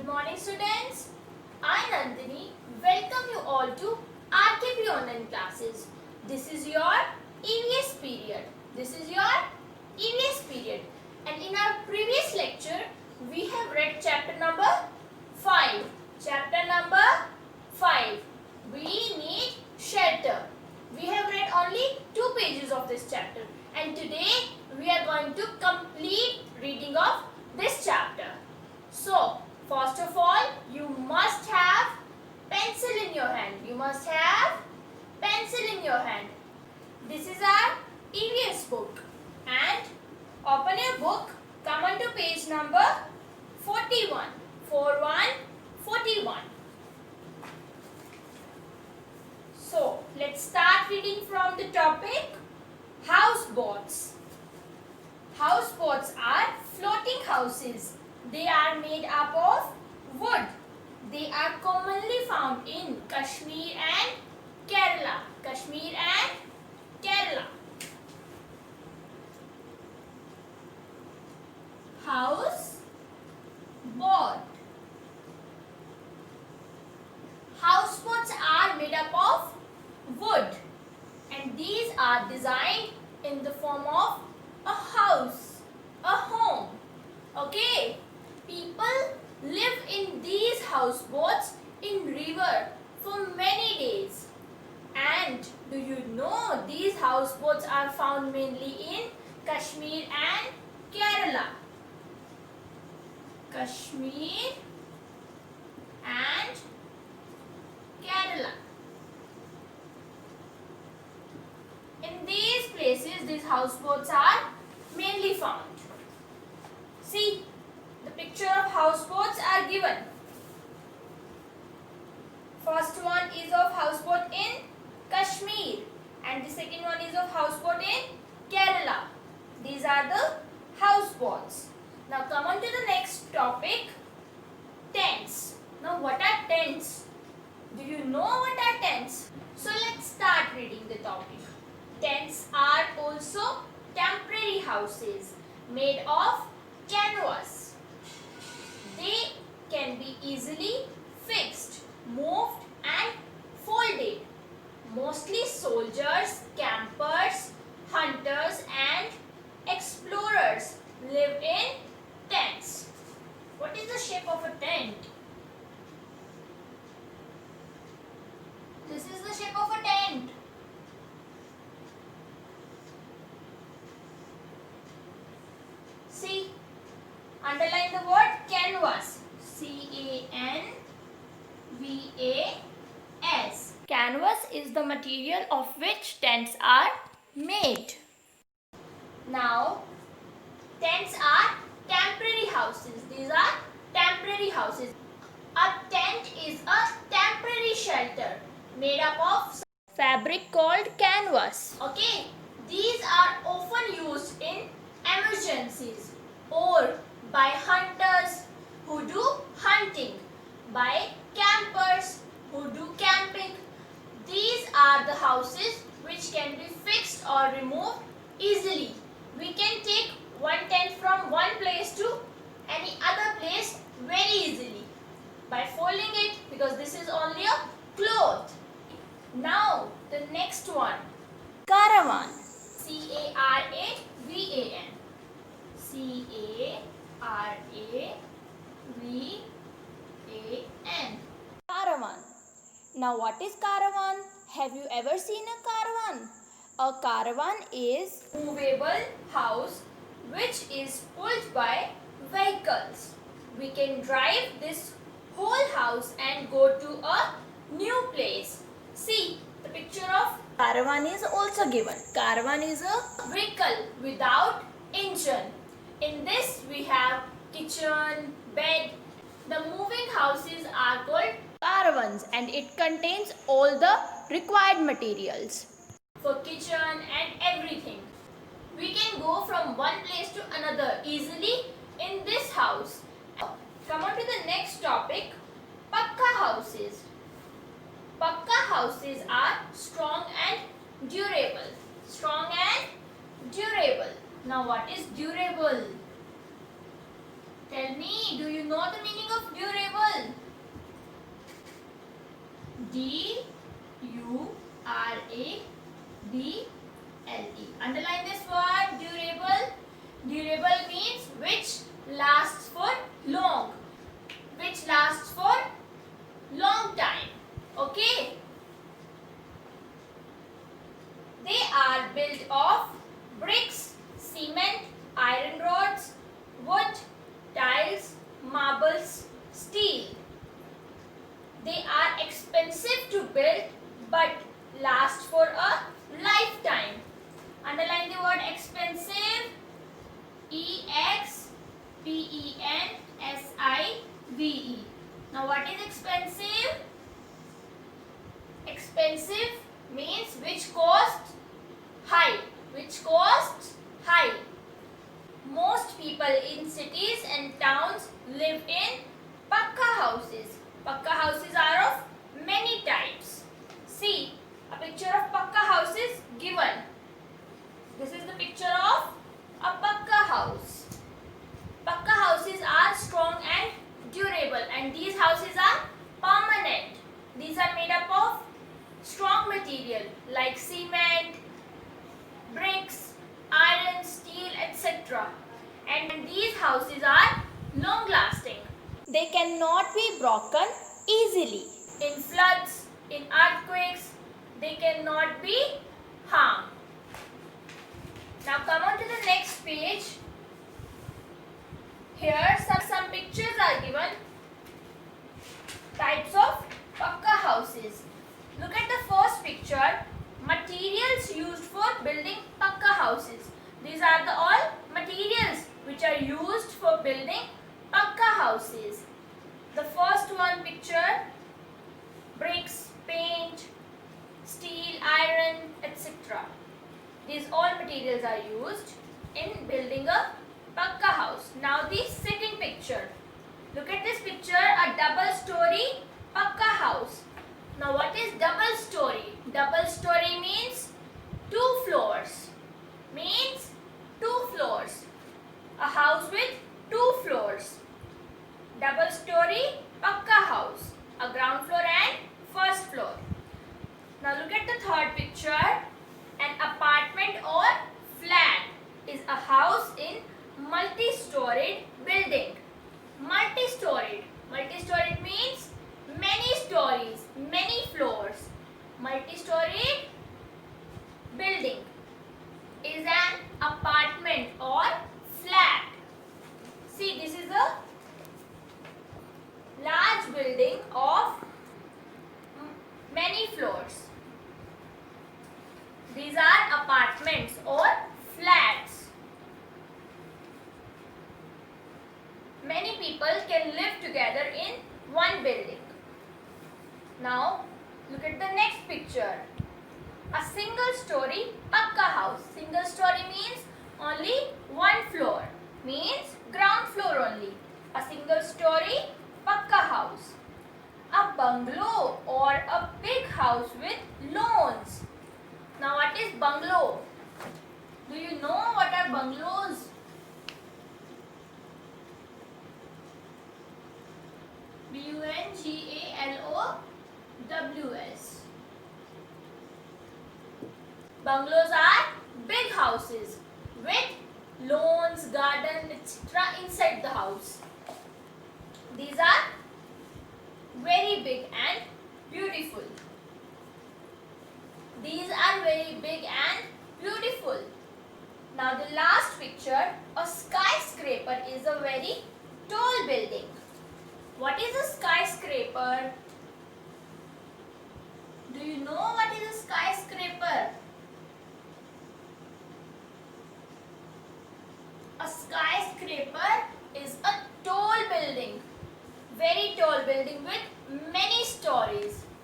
Good morning, students. I, Nandini, welcome you all to RKP online classes. This is your EVS period. And in our previous lecture, we have read chapter number 5. Chapter number 5. We need shelter. We have read only 2 pages of this chapter. And today, we are going to complete reading of this chapter. So, first of all, you must have pencil in your hand. This is our EVS book. And open your book, come on to page number 41. 41. So, let's start reading from the topic houseboats. Houseboats are floating houses. They are made up of wood. They are commonly found in Kashmir and Kerala. Houseboats are made up of wood, and these are designed in the form of a house, a home. Okay, people live in these houseboats in river for many days. And do you know these houseboats are found mainly in Kashmir and Kerala? In these places, these houseboats are mainly found. See, the picture of houseboats are given. First one is of houseboat in Kashmir and the second one is of houseboat in Kerala. These are the houseboats. Now come on to the next topic, tents. Now what are tents? Do you know what are tents? So let's start reading the topic. Tents are also temporary houses made of canvas. They can be easily fixed, moved and folded. Mostly soldiers, campers, hunters and explorers live in tents. What is the shape of a tent? This is the shape of a tent. See, underline the word canvas. C-A-N-V-A-S. Canvas is the material of which tents are made. Now, tents are temporary houses. These are temporary houses. A tent is a temporary shelter made up of fabric called canvas. Okay, these are often used in emergencies or by hunters who do hunting, by campers who do camping. These are the houses which can be fixed or removed easily. We can take one tent from one place to any other place very easily by folding it, because this is only a cloth. Now the next one, caravan. C-A-R-A-V-A-N. C-A-R-A-V-A-N. Caravan. Now what is caravan? Have you ever seen a caravan? A caravan is a movable house which is pulled by vehicles. We can drive this whole house and go to a new place. See, the picture of caravan is also given. Caravan is a vehicle without engine. In this we have kitchen, bed. The moving houses are called caravans and it contains all the required materials for kitchen and everything. We can go from one place to another easily in this house. Come on to the next topic, Pakka houses. Pakka houses are strong and durable. Now what is durable? Tell me, do you know the meaning of durable? D-U-R-A-B-L-E. Underline this word, durable. Durable means which lasts for long. Which lasts for long time. Okay? They are built of bricks, cement, iron rods, wood, tiles, marbles, steel. They are expensive to build but last for a lifetime. Underline the word expensive. E-X-P-E-N-S-I-V-E. Now what is expensive? Expensive means which cost high. Which cost high. Most people in cities and towns live in pakka houses. Pakka houses are of many types. See, a picture of pakka house is given. This is the picture of a pakka house. Pakka houses are strong and durable, and these houses are permanent. These are made up of strong material like cement, bricks, iron, steel, etc. And these houses are long lasting. They cannot be broken easily. In floods, in earthquakes, they cannot be harmed. Now come on to the next page. Here some pictures are given. Types of pakka houses. Look at the first picture. Materials used for building pakka houses. These are the all materials which are used for building pakka houses. The first one picture, bricks, paint, steel, iron, etc. These all materials are used in building a pakka house. Now the second picture. Look at this picture, a double story pakka house. Now what is double story? Double story means 2 floors. Means 2 floors. A house with 2 floors. Double story pakka house. A ground floor and first floor. Now look at the third picture. An apartment or flat is a house in multi-storied building. Multi-storied. Multi-storied means many stories, many floors. Multi-storied building is an apartment or flat. See, this is a large building of many floors. These are apartments or flats. Many people can live together in one building. Now, look at the next picture. A single story pakka house. Single story means only 1 floor. Means ground floor only. A single story pakka house. A bungalow or a big house with lawns. Now what is bungalow? Do you know what are bungalows? B-U-N-G-A-L-O-W-S. Bungalows are big houses with lawns, garden, etc. inside the house. These are very big and beautiful. These are very big and beautiful. Now the last picture, a skyscraper is a very tall building. What is a skyscraper? Do you know what is a skyscraper? A skyscraper is a tall building, very tall building with many stories.